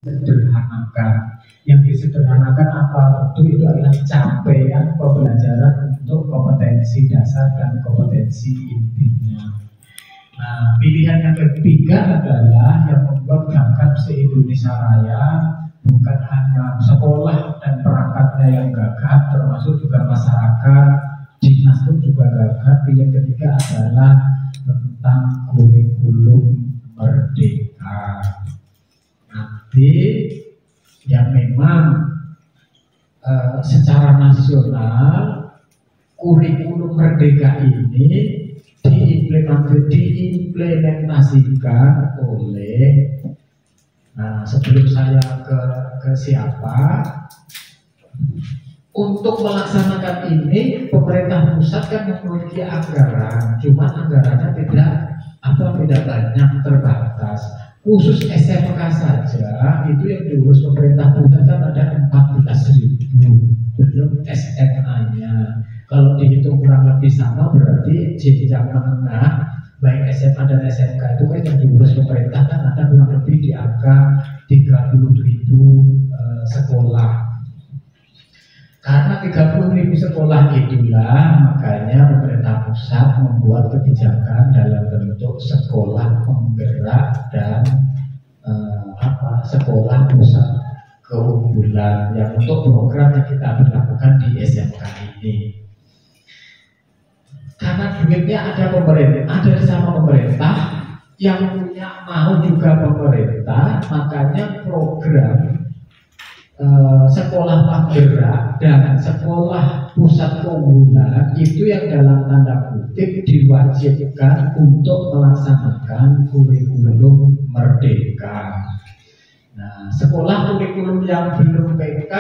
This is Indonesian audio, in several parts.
sederhanakan. Yang disederhanakan apa? Tentu itu adalah capaian pembelajaran untuk kompetensi dasar dan kompetensi intinya. Nah, pilihan yang ketiga adalah yang membuat gagap se-Indonesia Raya bukan hanya sekolah dan perangkatnya yang gagap, termasuk juga masyarakat, dinas pun juga gagap. Pilihan ketiga adalah tentang kurikulum merdeka. Nanti yang memang secara nasional kurikulum merdeka ini diimplementasikan oleh, sebelum saya ke siapa, untuk melaksanakan ini pemerintah pusat kan memiliki anggaran, cuma anggarannya tidak banyak, terbatas. Khusus SMK saja itu yang diurus pemerintah pusat kan ada 14.000, belum SMA-nya. Kalau dihitung kurang lebih sama berarti jenjang menengah baik SMA dan SMK itu kan yang diurus pemerintah kan ada kurang lebih di angka 30.000 sekolah. Karena 30.000 sekolah itulah makanya pemerintah pusat membuat kebijakan dalam bentuk sekolah penggerak dan sekolah pusat keunggulan yang untuk program yang kita berlakukan di SMK ini. Karena duitnya ada sama pemerintah, yang punya mau juga pemerintah, makanya program sekolah penggerak dan sekolah pusat keunggulan itu yang dalam tanda kutip diwajibkan untuk melaksanakan kurikulum merdeka. Nah, sekolah kurikulum yang belum PK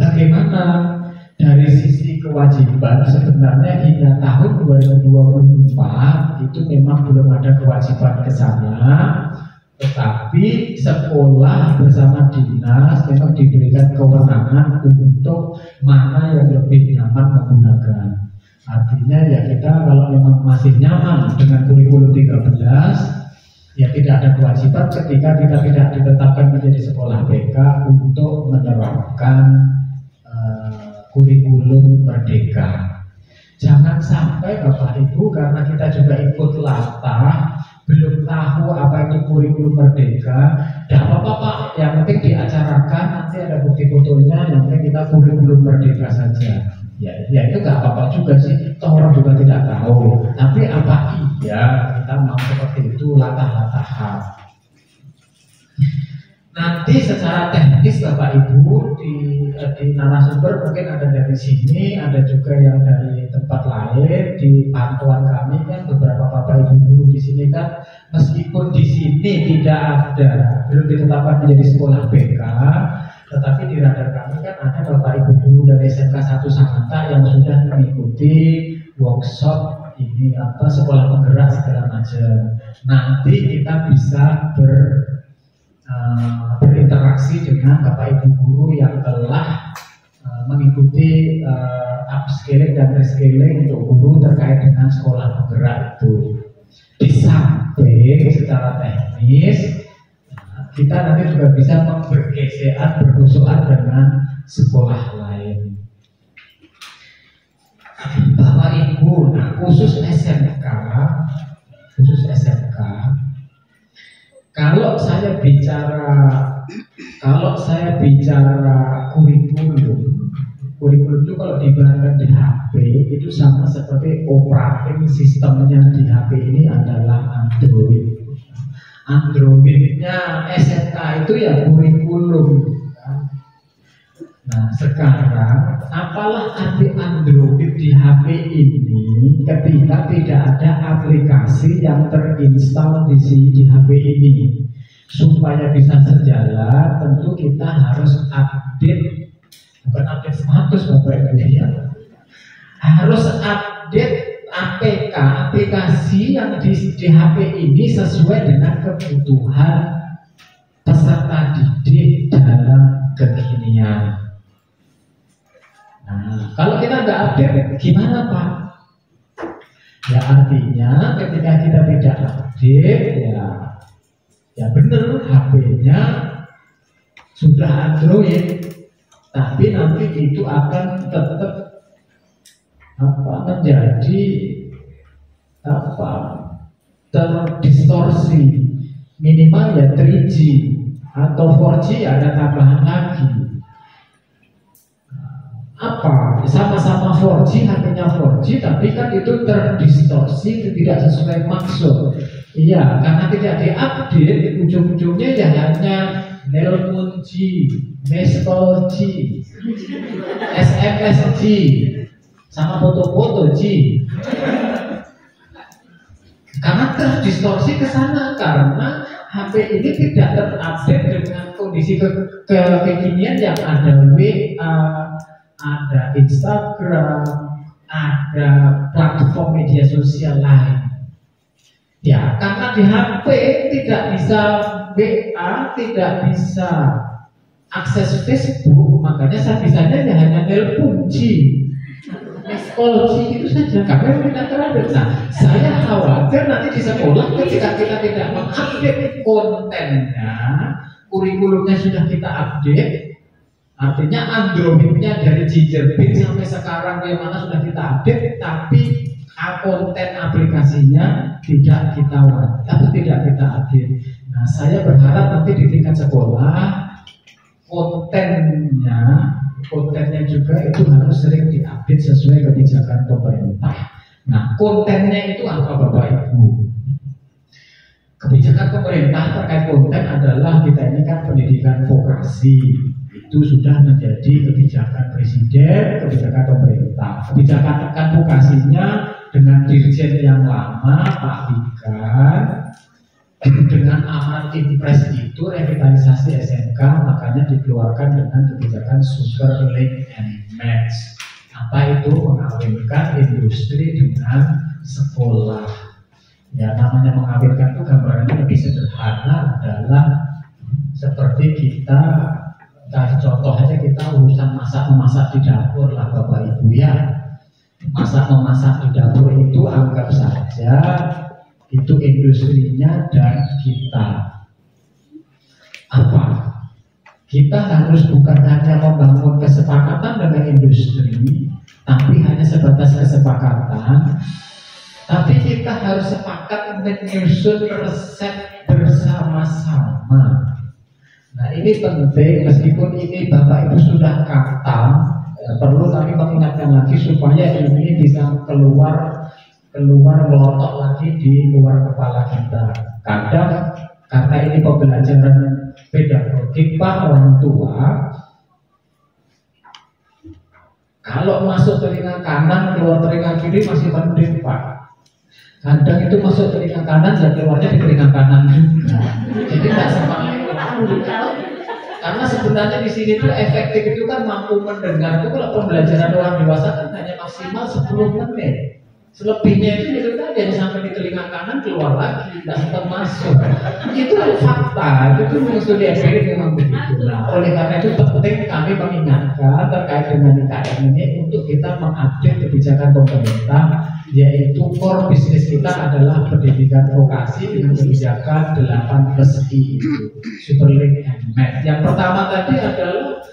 bagaimana? Dari sisi kewajiban sebenarnya hingga tahun 2024 itu memang belum ada kewajiban ke sana, tetapi sekolah bersama dinas memang diberikan kewenangan untuk mana yang lebih nyaman menggunakan. Artinya ya kita kalau memang masih nyaman dengan kurikulum 13, ya tidak ada kewajiban ketika kita tidak ditetapkan menjadi sekolah BK untuk menerapkan kurikulum merdeka. Jangan sampai Bapak Ibu karena kita juga ikut latah belum tahu apa itu kurikulum merdeka. Tidak apa-apa Pak, yang penting diacarakan, nanti ada bukti fotonya, yang penting kita kurikulum merdeka saja. Ya itu nggak apa-apa juga sih, toh orang juga tidak tahu. Tapi apa iya kita mau seperti itu latah-latahan? Nanti secara teknis Bapak Ibu di narasumber mungkin ada dari sini, ada juga yang dari tempat lain. Di pantauan kami kan beberapa Bapak Ibu guru di sini kan meskipun di sini tidak ada, belum ditetapkan menjadi sekolah BK, tetapi di radar kami kan ada Bapak Ibu guru dari SMK 1 Sangatta yang sudah mengikuti workshop ini sekolah penggerak segala macam. Nanti kita bisa berinteraksi dengan Bapak Ibu guru yang telah mengikuti upscaling dan rescaling untuk guru terkait dengan sekolah penggerak itu. Di samping secara teknis kita nanti juga bisa bermusuhan dengan sekolah lain. Bapak Ibu, khusus SMK, kalau saya bicara kurikulum itu kalau diibaratkan di HP itu sama seperti operating sistemnya di HP ini adalah Android. Androidnya SMK itu ya kurikulum. Nah sekarang apalah arti Android di HP ini ketika tidak ada aplikasi yang terinstal di HP ini. Supaya bisa sejalan tentu kita harus update, bukan update status Bapak Ibu ya, harus update APK, aplikasi yang di HP ini sesuai dengan kebutuhan peserta didik dalam kekinian. Nah, kalau kita nggak update, gimana Pak? Ya artinya ketika kita tidak update, ya benar HP-nya sudah Android, tapi nanti itu akan tetap menjadi terdistorsi, minimal ya 3G atau 4G ada tambahan lagi. Sama-sama 4G, harganya 4G, tapi kan itu terdistorsi, tidak sesuai maksud. Iya, karena tidak diupdate, ujung-ujungnya ya hanya nelpon G, meskol G, SMS G, sama foto-foto G. Karena terdistorsi ke sana, karena HP ini tidak terupdate dengan kondisi kekinian yang ada WA, ada Instagram, ada platform media sosial lain. Ya, karena di HP tidak bisa WA, tidak bisa akses Facebook, makanya saya bisanya ya hanya nelpon G, call G itu saja, karena tidak terupdate. Nah, saya khawatir nanti di sekolah ketika kita tidak mengupdate kontennya, kurikulumnya sudah kita update, artinya Androidnya dari Gingerbread sampai sekarang bagaimana sudah kita update, tapi konten aplikasinya tidak kita update. Nah, saya berharap nanti di tingkat sekolah kontennya juga itu harus sering diupdate sesuai kebijakan pemerintah. Nah, kontennya itu apa Bapak Ibu? Kebijakan pemerintah terkait konten adalah kita ini kan pendidikan vokasi. Itu sudah menjadi kebijakan presiden, kebijakan pemerintah. Kebijakan vokasinya dengan dirjen yang lama Pak Wigan, dengan amanat impres itu revitalisasi SMK, makanya dikeluarkan dengan kebijakan super link and match. Apa itu? Mengawinkan industri dengan sekolah. Ya, namanya mengawinkan itu gambarannya lebih sederhana adalah seperti kita kasih contoh aja, kita urusan memasak di dapur lah Bapak Ibu ya. Memasak di dapur itu anggap saja itu industrinya dan kita. Apa? Kita harus bukan hanya membangun kesepakatan dengan industri, tapi hanya sebatas kesepakatan, tapi kita harus sepakat menyusun resep bersama-sama. Nah, ini penting, meskipun ini Bapak Ibu sudah khatam, perlu kami mengingatkan lagi supaya ini bisa keluar melotot lagi di luar kepala kita. Kadang karena ini pembelajaran pedagogik Pak, orang tua kalau masuk telinga kanan keluar telinga kiri masih mending Pak. Kadang itu masuk telinga kanan dan keluarnya di telinga kanan juga. Jadi tidak semuanya itu. Karena sebenarnya di sini tuh efektif itu kan mampu mendengar itu kalau pembelajaran orang dewasa kan hanya maksimal 10 menit. Selebihnya itu tadi sampai di telinga kanan keluar lagi, tidak sempat masuk. Itu fakta, itu studi empirik memang begitu. Nah, oleh karena itu penting kami mengingatkan terkait dengan IKN ini untuk kita mengupdate kebijakan pemerintah, yaitu core bisnis kita adalah pendidikan vokasi dengan kebijakan 8+I itu, Superlink and Match. Yang pertama tadi adalah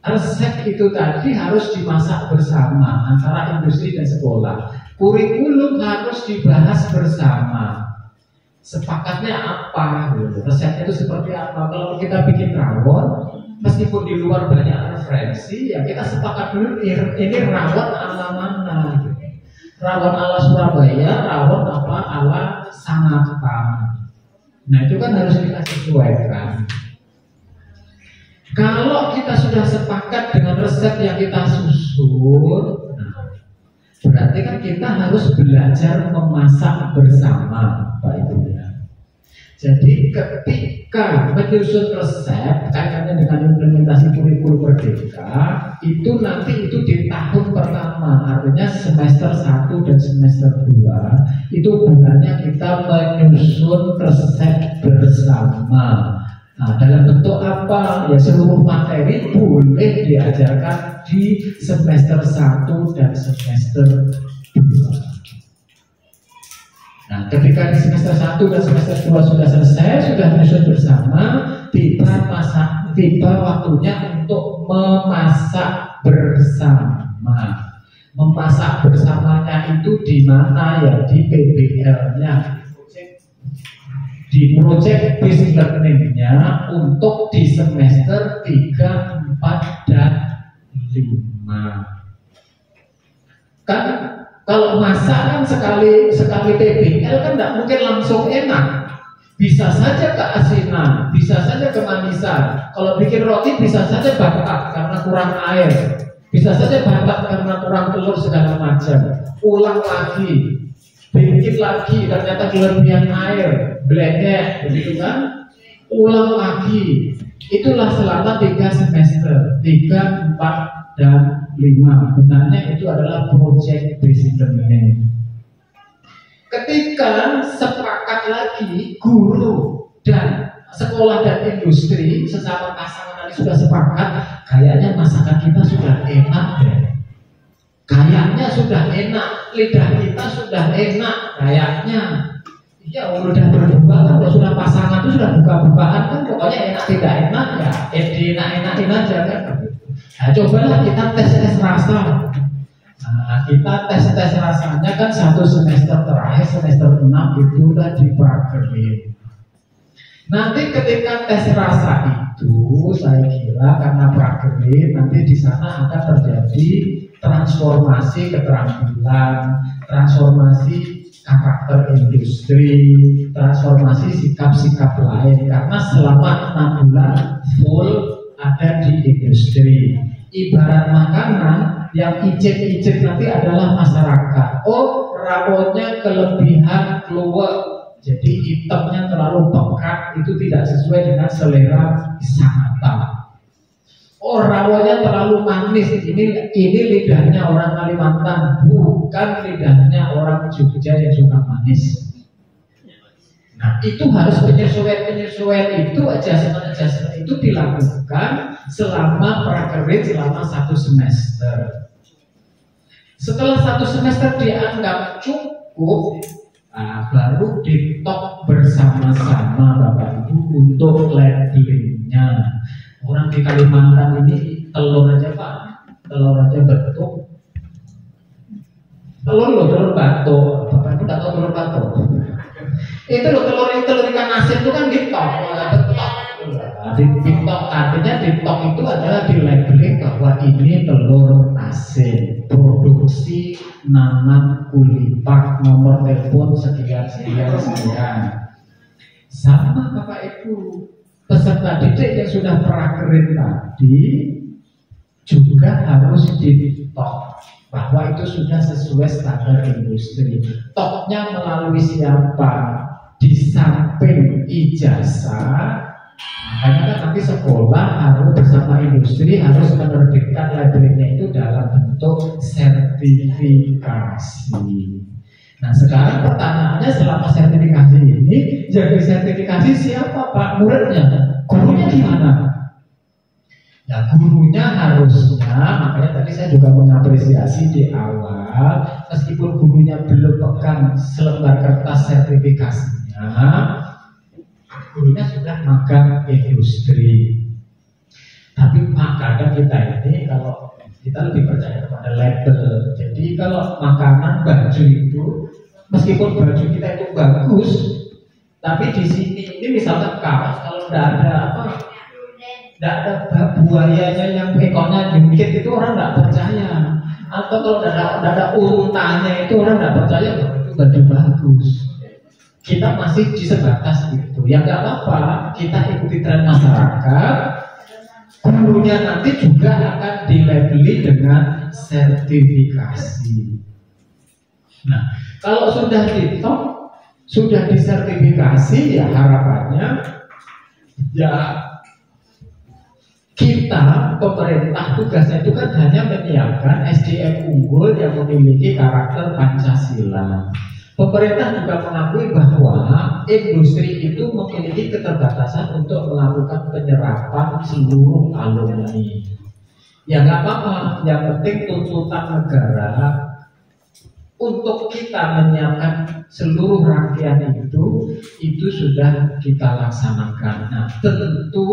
resep itu tadi harus dimasak bersama antara industri dan sekolah. Kurikulum harus dibahas bersama. Sepakatnya apa? Resepnya itu seperti apa? Kalau kita bikin rawon, meskipun di luar banyak referensi, ya kita sepakat dulu ini rawon ala mana? Rawon ala Surabaya, rawon apa ala Sangatta. Nah, itu kan harus kita sesuaikan. Kalau kita sudah sepakat dengan resep yang kita susun, berarti kan kita harus belajar memasak bersama, Pak Ibu ya. Jadi ketika menyusun resep kaitannya dengan implementasi kurikulum Merdeka, itu nanti itu di tahun pertama, artinya semester 1 dan semester 2, itu gunanya kita menyusun resep bersama. Nah, dalam bentuk apa? Ya seluruh materi boleh diajarkan di semester 1 dan semester 2. Nah, ketika di semester 1 dan semester 2 sudah selesai, sudah menyusun bersama, tiba waktunya untuk memasak bersama. Memasak bersamanya itu di mana ya? Di PBL-nya, di project based learning-nya untuk di semester 3, 4, dan 5. Kan kalau masak kan sekali PBL kan tidak mungkin langsung enak. Bisa saja keasinan, bisa saja kemanisan. Kalau bikin roti bisa saja bakat karena kurang air. Bisa saja babat karena kurang telur segala macam. Ulang lagi, bikin lagi, ternyata kelebihan air, blended, begitu kan? Ulang lagi. Itulah selama 3 semester, 3, 4, dan 5. Benarnya itu adalah project based learning. Ketika sepakat lagi guru dan sekolah dan industri sesama pasangan sudah sepakat, kayaknya masakan kita sudah enak deh. Kayaknya sudah enak, lidah kita sudah enak, kayaknya. Ya udah berdua kan, kalau sudah pasangan itu sudah buka-bukaan kan, pokoknya enak tidak enak ya, enak-enakin aja kan. Nah, cobalah kita tes rasa. Nah, kita tes rasanya kan 1 semester terakhir, semester 6 itu udah diprakerin. Nanti ketika tes rasa itu, saya kira karena prakerin, nanti di sana akan terjadi transformasi keterampilan, transformasi karakter industri, transformasi sikap-sikap lain. Karena selama 6 bulan full ada di industri. Ibarat makanan yang icip-icip nanti adalah masyarakat. Oh, rawonnya kelebihan keluar. Jadi hitamnya terlalu pekat, itu tidak sesuai dengan selera sang mata. Oh, rawonnya terlalu manis, ini lidahnya orang Kalimantan, bukan lidahnya orang Jogja yang suka manis. Nah, itu harus penyesuaian itu, adjustment itu dilakukan selama prakerin selama 1 semester. Setelah 1 semester dianggap cukup, nah, baru ditok bersama-sama Bapak Ibu untuk labelingnya. Orang di Kalimantan ini telur aja Pak, telur aja bentuk. Telur batok. Bapak Ibu tidak tahu telur batok? Itu loh, telur ikan asin itu kan ditok, ditok artinya ditok itu adalah di labeling bahwa ini telur asin, produksi Nanang Kulipak, nomor telepon sekian. Sama Bapak Ibu, peserta didik yang sudah prakerin tadi juga harus ditok bahwa itu sudah sesuai standar industri. Toknya melalui siapa? Di samping ijazah, makanya kan nanti sekolah harus bersama industri harus menerbitkan labelingnya itu dalam bentuk sertifikasi. Nah, sekarang pertanyaannya, selama sertifikasi ini jadi sertifikasi siapa Pak? Muridnya, gurunya gimana? Ya, gurunya harusnya, makanya tadi saya juga mengapresiasi di awal, meskipun gurunya belum pegang selembar kertas sertifikasinya, gurunya sudah magang industri. Tapi Pak, kadang kita ini kalau kita lebih percaya kepada label. Jadi kalau makanan, baju itu, meskipun baju kita itu bagus, tapi di sini ini misalnya kaos, kalau tidak ada buayanya yang ekornya jungkit itu orang tidak percaya. Atau kalau tidak ada urutannya itu orang tidak percaya bahwa itu baju bagus. Kita masih di sebatas itu. Ya nggak apa-apa, kita ikuti tren masyarakat. Gurunya nanti juga akan dilabeli dengan sertifikasi. Nah, kalau sudah ditok, sudah disertifikasi, ya harapannya ya kita, pemerintah, tugasnya itu kan hanya menyiapkan SDM unggul yang memiliki karakter Pancasila. Pemerintah juga mengakui bahwa industri itu memiliki keterbatasan untuk melakukan penyerapan seluruh alumni. Ya nggak apa-apa, yang penting tuntutan negara untuk kita menyiapkan seluruh rangkaian itu sudah kita laksanakan. Nah, tentu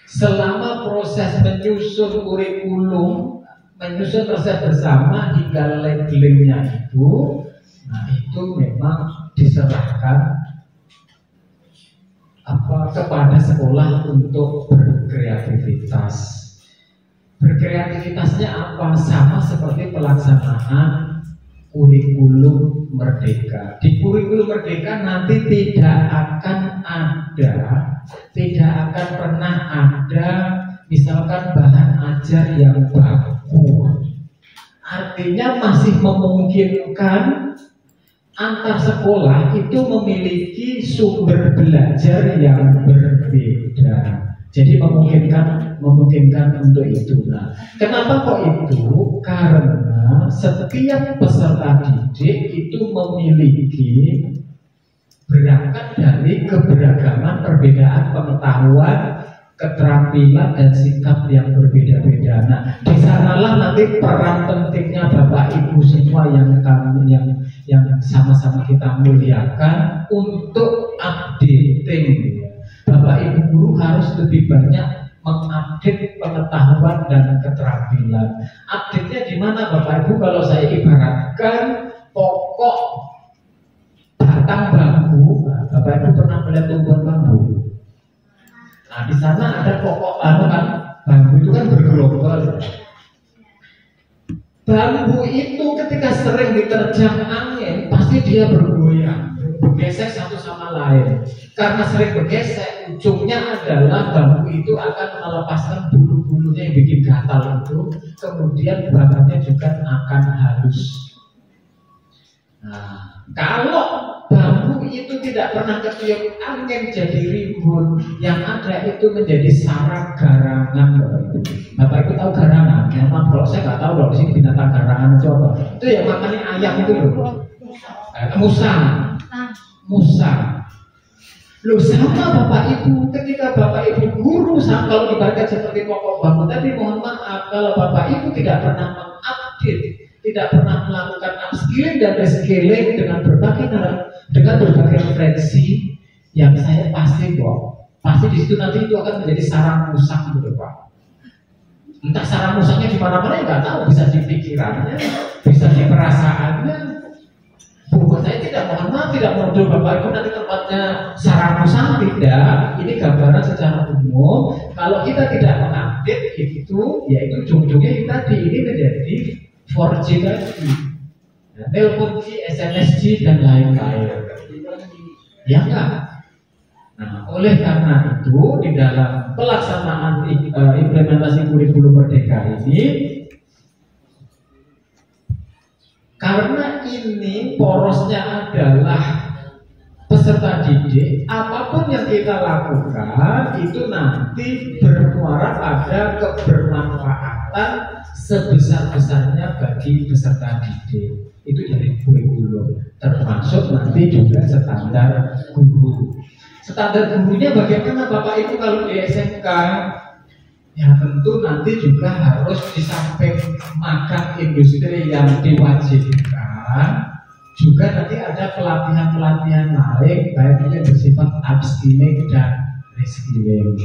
selama proses menyusun kurikulum, menyusun resep bersama hingga labelingnya itu, nah itu memang diserahkan kepada sekolah untuk berkreativitas. Berkreativitasnya apa? Sama seperti pelaksanaan kurikulum merdeka. Di kurikulum merdeka nanti tidak akan pernah ada misalkan bahan ajar yang baku. Artinya masih memungkinkan antar sekolah itu memiliki sumber belajar yang berbeda. Jadi memungkinkan untuk itu. Nah, kenapa kok itu? Karena setiap peserta didik itu memiliki berangkat dari keberagaman perbedaan pengetahuan, keterampilan dan sikap yang berbeda-beda. Nah, di sanalah nanti peran pentingnya Bapak Ibu semua yang sama-sama kita muliakan untuk updating. Bapak Ibu guru harus lebih banyak mengupdate pengetahuan dan keterampilan. Update-nya di mana Bapak Ibu? Kalau saya ibaratkan pokok batang bambu, Bapak Ibu pernah melihat tumbuhan bambu? Nah, di sana ada pokok bambu itu kan bergerombol. Bambu itu ketika sering diterjang angin, pasti dia bergoyang, bergesek satu sama lain. Karena sering bergesek, ujungnya adalah bambu itu akan melepaskan bulu-bulunya yang bikin gatal itu, kemudian bambunya juga akan halus. Nah, kalau bambu itu tidak pernah ketiup angin jadi rimbun, yang ada itu menjadi sarang garangan. Bapak Ibu tahu garangan? Memang kalau saya nggak tahu, kalau di sini binatang garangan coba. Itu yang makannya ayam itu loh. Musang. Loh, sama Bapak Ibu, ketika Bapak Ibu guru, kalau ibaratkan seperti pokok bambu tadi, mohon maaf kalau Bapak Ibu tidak pernah mengupdate, tidak pernah melakukan upskilling dan reskilling dengan berbagai referensi, yang saya pasti di situ nanti itu akan menjadi sarang musang gitu Pak. Entah sarang musangnya di mana-mana ya nggak tahu, bisa di pikirannya, bisa di perasaannya. Buat saya tidak menuduh Bapak Ibu nanti tempatnya sarang musang, tidak. Ini gambaran secara umum. Kalau kita tidak mengupdate itu, yaitu ujung-ujungnya itu tadi ini menjadi 4G tadi, telepon G, SMS G dan lain-lain. Ya enggak? Nah, oleh karena itu di dalam pelaksanaan implementasi kurikulum merdeka ini, karena ini porosnya adalah peserta didik, apapun yang kita lakukan itu nanti bermuara pada kebermanfaatan sebesar-besarnya bagi peserta didik. Itu dari kurikulum, termasuk nanti juga standar guru. Standar gurunya bagaimana Bapak Ibu kalau di SMK? Ya tentu nanti juga harus di samping magang industri yang diwajibkan, juga nanti ada pelatihan-pelatihan lain, baik yang bersifat upskilling dan reskilling.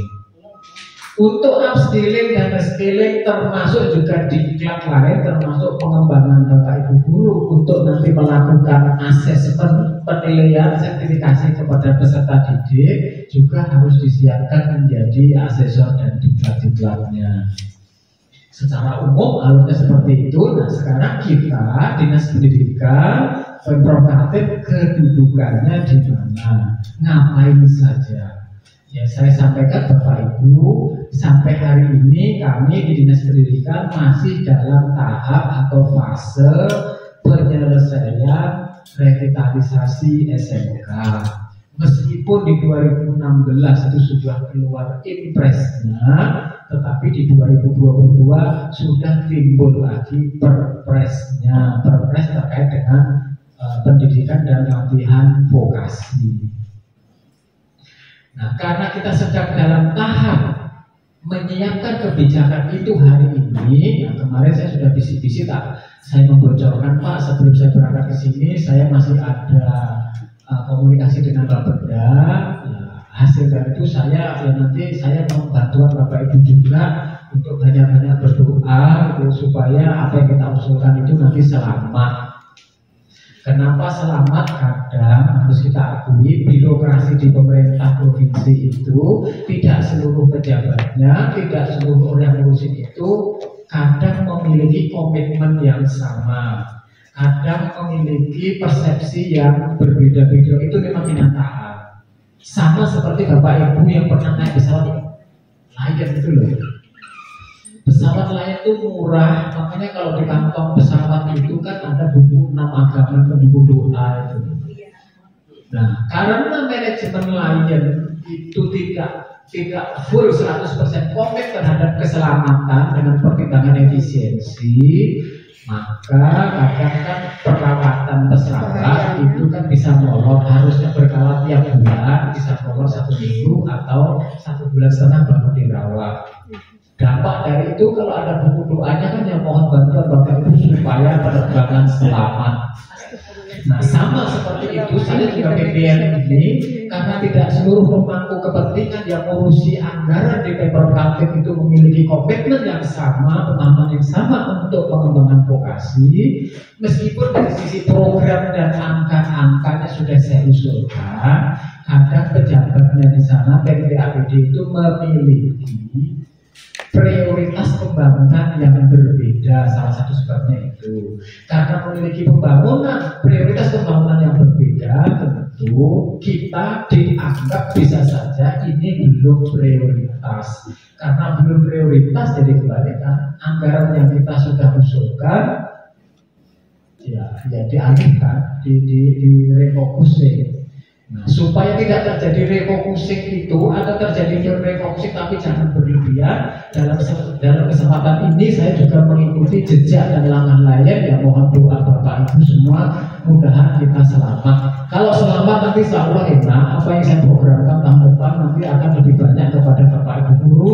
Untuk upskilling dan reskilling termasuk juga diklat lain, termasuk pengembangan Bapak Ibu guru untuk nanti melakukan asesmen, penilaian, sertifikasi kepada peserta didik, juga harus disiapkan menjadi asesor dan diklat-diklatnya. Secara umum alurnya seperti itu. Nah, sekarang kita Dinas Pendidikan Pemprov Kaltim kedudukannya di mana, ngapain saja. Ya, saya sampaikan Bapak Ibu, sampai hari ini kami di Dinas Pendidikan masih dalam tahap atau fase penyelesaian revitalisasi SMK. Meskipun di 2016 itu sudah keluar impresnya, tetapi di 2022 sudah timbul lagi perpresnya, perpres terkait dengan pendidikan dan latihan vokasi. Nah, karena kita sedang dalam tahap menyiapkan kebijakan itu hari ini. Nah, kemarin saya sudah bisik-bisik saya membocorkan, Pak, sebelum saya berangkat ke sini saya masih ada komunikasi dengan Bapeda. Hasil dari itu saya nanti saya mau bantuan Bapak Ibu juga untuk banyak-banyak berdoa supaya apa yang kita usulkan itu nanti selamat. Kenapa selamat? Kadang harus kita akui birokrasi di pemerintah provinsi itu tidak seluruh pejabatnya, tidak seluruh orang ngurusin itu kadang memiliki komitmen yang sama, kadang memiliki persepsi yang berbeda-beda. Itu memang kenyataan. Sama seperti Bapak Ibu yang pernah naik pesawat Lion itu loh. Pesawat Lion itu murah, makanya kalau di kantong pesawat itu kan ada buku 6 agama, buku doa itu. Nah, karena manajemen Lion itu tidak full 100% komit terhadap keselamatan dengan pertimbangan efisiensi, maka kadang kan perawatan pesawat itu kan bisa molor, harusnya berkala tiap bulan, bisa molor 1 minggu atau 1,5 bulan baru dirawat. Dampak dari itu kalau ada buku doanya kan yang mohon bantuan Bapak Ibu supaya penerbangan selamat. Nah, sama seperti itu saya juga PPN ini karena tidak seluruh pemangku kepentingan yang ngurusi anggaran di Pemprov Kaltim itu memiliki komitmen yang sama, pemahaman yang sama untuk pengembangan vokasi. Meskipun dari sisi program dan angka-angkanya sudah saya usulkan, kadang pejabatnya di sana PPAPD itu memiliki prioritas pembangunan yang berbeda. Salah satu sebabnya itu karena memiliki prioritas pembangunan yang berbeda, tentu kita dianggap bisa saja ini belum prioritas. Karena belum prioritas, jadi kebalikan anggaran yang kita sudah usulkan ya dialihkan, di refocusing. Nah, supaya tidak terjadi refocusing itu atau terjadi refocusing tapi jangan berlebihan. Dalam kesempatan ini saya juga mengikuti jejak dan langkah lain. Ya mohon doa Bapak Ibu semua, mudahan kita selamat. Kalau selamat nanti insya Allah enak. Apa yang saya programkan tahun depan nanti akan lebih banyak kepada Bapak Ibu guru,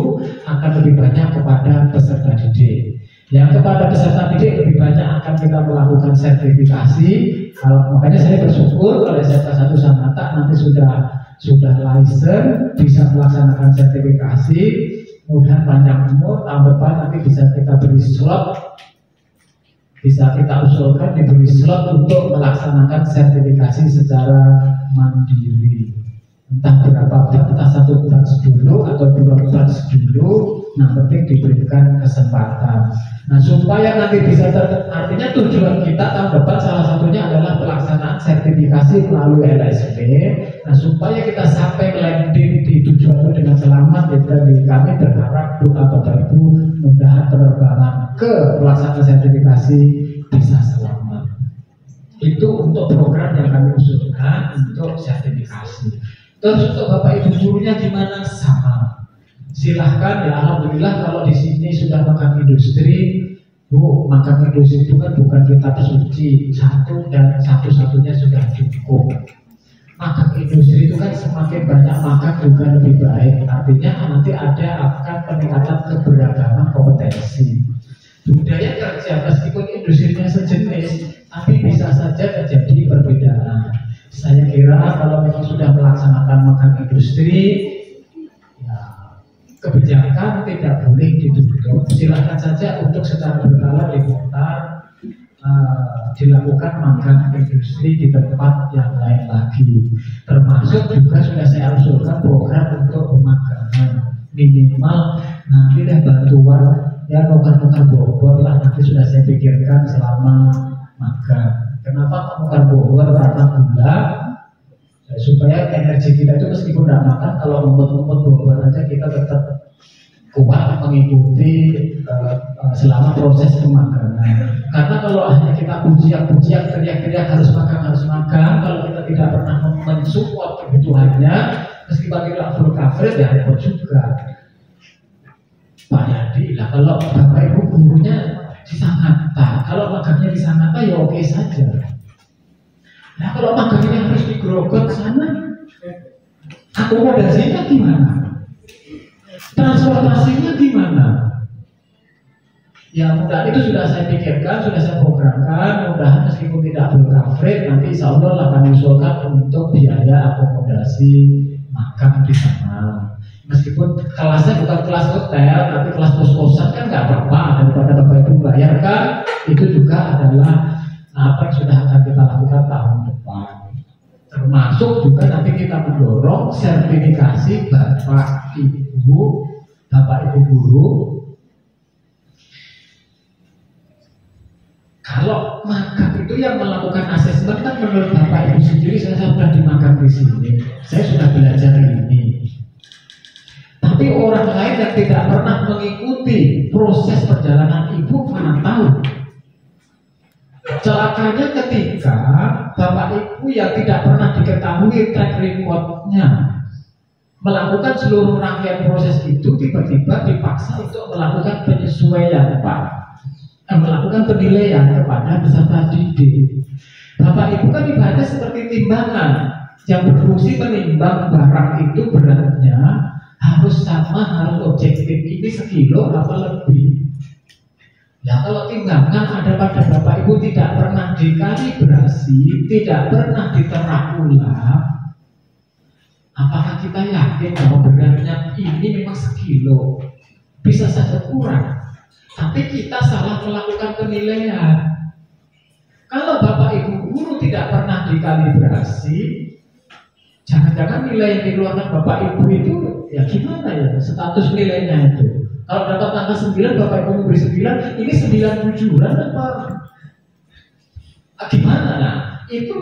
akan lebih banyak kepada peserta didik. Yang kepada peserta didik lebih banyak akan kita melakukan sertifikasi. Makanya saya bersyukur kalau SMA 1 Sangatta nanti sudah license, bisa melaksanakan sertifikasi. Mudah panjang umur, tahun depan nanti bisa kita beri slot, bisa kita usulkan diberi slot untuk melaksanakan sertifikasi secara mandiri. Entah berapa bulan, entah 1 bulan dulu atau 2 bulan dulu. Nah, penting diberikan kesempatan. Nah, supaya nanti bisa artinya tujuan kita tahun depan salah satunya adalah pelaksanaan sertifikasi melalui LSP. Nah, supaya kita sampai landing di tujuan itu dengan selamat, jadi kami berharap doa Bapak Ibu mudah penerbangan ke pelaksanaan sertifikasi bisa selamat. Itu untuk program yang kami usulkan untuk sertifikasi. Terus untuk Bapak Ibu gurunya gimana? Sama. Silahkan ya, alhamdulillah kalau di sini sudah makan industri. Makan industri itu kan bukan kitab suci, satu dan satu-satunya sudah cukup. Makan industri itu kan semakin banyak makan juga lebih baik. Artinya nanti akan peningkatan keberagaman kompetensi. Budaya kerja meskipun industrinya sejenis, tapi bisa saja terjadi perbedaan. Saya kira kalau memang sudah melaksanakan makan industri, kebijakan tidak boleh ditutup. Silakan saja untuk secara berkala diputar, dilakukan magang industri di tempat yang lain lagi. Termasuk juga sudah saya usulkan program untuk pemagangan minimal nanti bantuan ya nuker-nuker bobot lah, nanti sudah saya pikirkan selama magang. Kenapa nuker bobot? Karena gula. Supaya energi kita itu meskipun tidak makan, kalau ngumpet-ngumpet bobot aja kita tetap kuat mengikuti selama proses pemagangan. Karena kalau hanya kita pujian, teriak-teriak harus makan, kalau kita tidak pernah mensupport kebutuhannya, meskipun tidak full coverage ya repot juga. Pak Yadi lah, kalau Bapak Ibu gurunya di Sangatta, kalau magangnya di Sangatta ya oke saja. Nah kalau magangnya harus di Grogot sana, akomodasinya gimana? Transport evaluasinya gimana? Ya mudah itu sudah saya pikirkan, sudah saya programkan. Mudah meskipun tidak full coverage, nanti insya Allah akan diusulkan untuk biaya akomodasi makan di sana. Meskipun kelasnya bukan kelas hotel, tapi kelas kos-kosan kan nggak apa-apa, daripada Bapak Ibu bayarkan. Itu juga adalah apa yang sudah akan kita lakukan tahun depan. Termasuk juga nanti kita mendorong sertifikasi Bapak Ibu guru. Kalau magang itu yang melakukan asesmen kan menurut Bapak Ibu sendiri, saya sudah dimagang di sini, saya sudah belajar ini. Tapi orang lain yang tidak pernah mengikuti proses perjalanan Ibu mana tahu. Celakanya ketika Bapak Ibu yang tidak pernah diketahui track record-nya melakukan seluruh rangkaian proses itu, tiba-tiba dipaksa untuk melakukan penyesuaian, melakukan penilaian kepada peserta didik. Bapak Ibu kan ibaratnya seperti timbangan yang berfungsi menimbang barang itu beratnya harus sama, harus objektif. Ini sekilo apa lebih? Ya kalau timbangan ada pada Bapak Ibu tidak pernah dikalibrasi, tidak pernah diterap ulang, apakah kita yakin bahwa beratnya ini memang sekilo? Bisa saja kurang. Tapi kita salah melakukan penilaian. Kalau Bapak Ibu guru tidak pernah dikalibrasi, jangan-jangan nilai yang dikeluarkan Bapak Ibu itu ya gimana ya status nilainya itu? Kalau dapat angka 9, Bapak Ibu memberi 9, ini 9 bujuran apa? Gimana? Nah, itu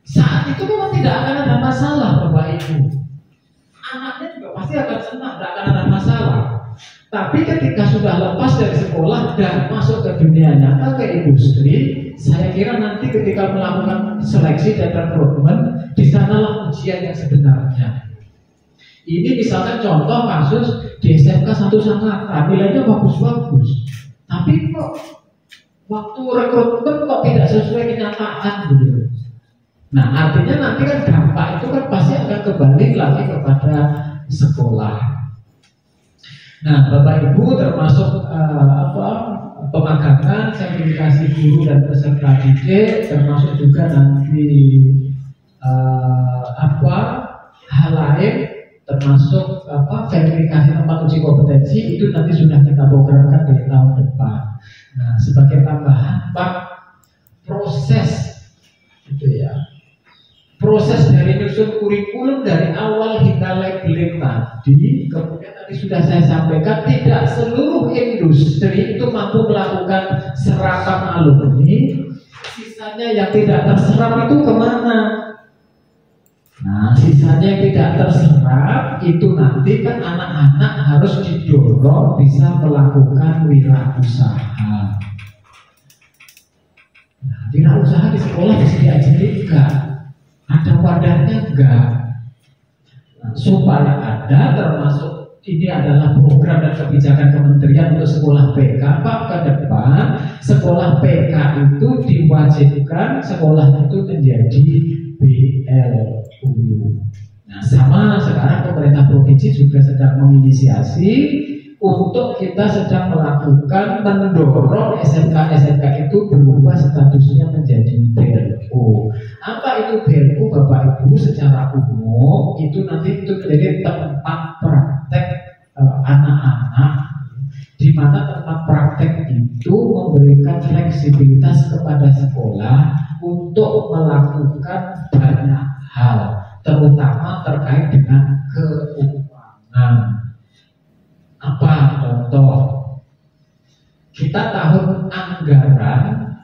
saat itu memang tidak akan ada masalah Bapak Ibu. Anaknya juga pasti akan senang, tidak akan ada masalah. Tapi ketika sudah lepas dari sekolah dan masuk ke dunia nyata, ke industri, saya kira nanti ketika melakukan seleksi dan rekrutmen, di sanalah ujian yang sebenarnya. Ini misalkan contoh kasus di SMK 1 Sangatta, nilainya bagus-bagus, tapi kok waktu rekrutmen kok tidak sesuai kenyataan gitu. Nah artinya nanti kan dampak itu kan pasti akan kembali lagi kepada sekolah. Nah, Bapak Ibu termasuk pemagangan, sertifikasi guru dan peserta didik, termasuk juga nanti hal lain, termasuk verifikasi tempat uji kompetensi itu nanti sudah kita programkan di tahun depan. Nah, sebagai tambahan, Pak, proses itu ya. Proses dari menyusun kurikulum dari awal hingga labeling tadi, kemudian tadi sudah saya sampaikan tidak seluruh industri itu mampu melakukan serapan alumni. Sisanya yang tidak terserap itu kemana? Nah, sisanya yang tidak terserap itu nanti kan anak-anak harus didorong bisa melakukan wirausaha. Nah, wirausaha di sekolah bisa diajarin enggak? Ada wadahnya enggak? Nah, supaya ada, termasuk ini adalah program dan kebijakan kementerian untuk sekolah PK. Pak, ke depan sekolah PK itu diwajibkan sekolah itu menjadi BLU. Nah, sama sekarang pemerintah provinsi juga sedang menginisiasi untuk kita sedang melakukan mendorong SMK-SMK itu berubah statusnya menjadi BLU. Apa itu BLU Bapak Ibu? Secara umum itu nanti itu menjadi tempat praktek anak-anak, di mana tempat praktek itu memberikan fleksibilitas kepada sekolah untuk melakukan banyak hal, terutama terkait dengan keuangan. Apa contoh? Kita tahun anggaran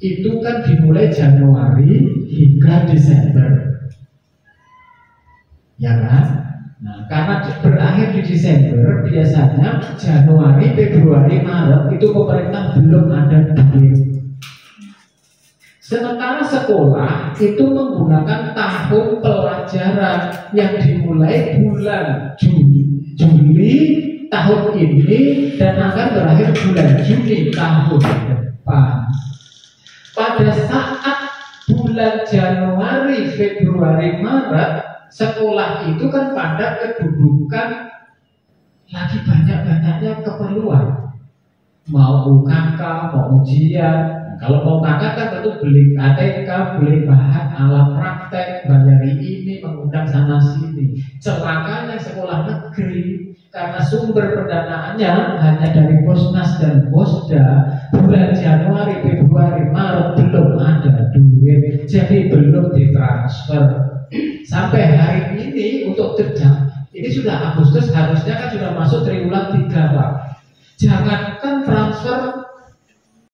itu kan dimulai Januari hingga Desember, ya kan? Nah, karena berakhir di Desember, biasanya Januari, Februari, Maret itu pemerintah belum ada duit. Sementara sekolah itu menggunakan tahun pelajaran yang dimulai bulan Juli tahun ini dan akan berakhir bulan Juni tahun depan. Pada saat bulan Januari, Februari, Maret, sekolah itu kan pada kedudukan lagi banyak sebanyak-banyaknya keperluan. Mau UKK, mau ujian. Kalau mau UKK kan tentu beli KTK, beli bahan alat praktek, bayari ini, mengundang sana sini. Celakanya sekolah negeri, karena sumber pendanaannya hanya dari Posnas dan Posda, bulan Januari, Februari, Maret belum ada duit, jadi belum ditransfer. Sampai hari ini untuk ini sudah Agustus, harusnya kan sudah masuk triwulan 3 Pak. Jangankan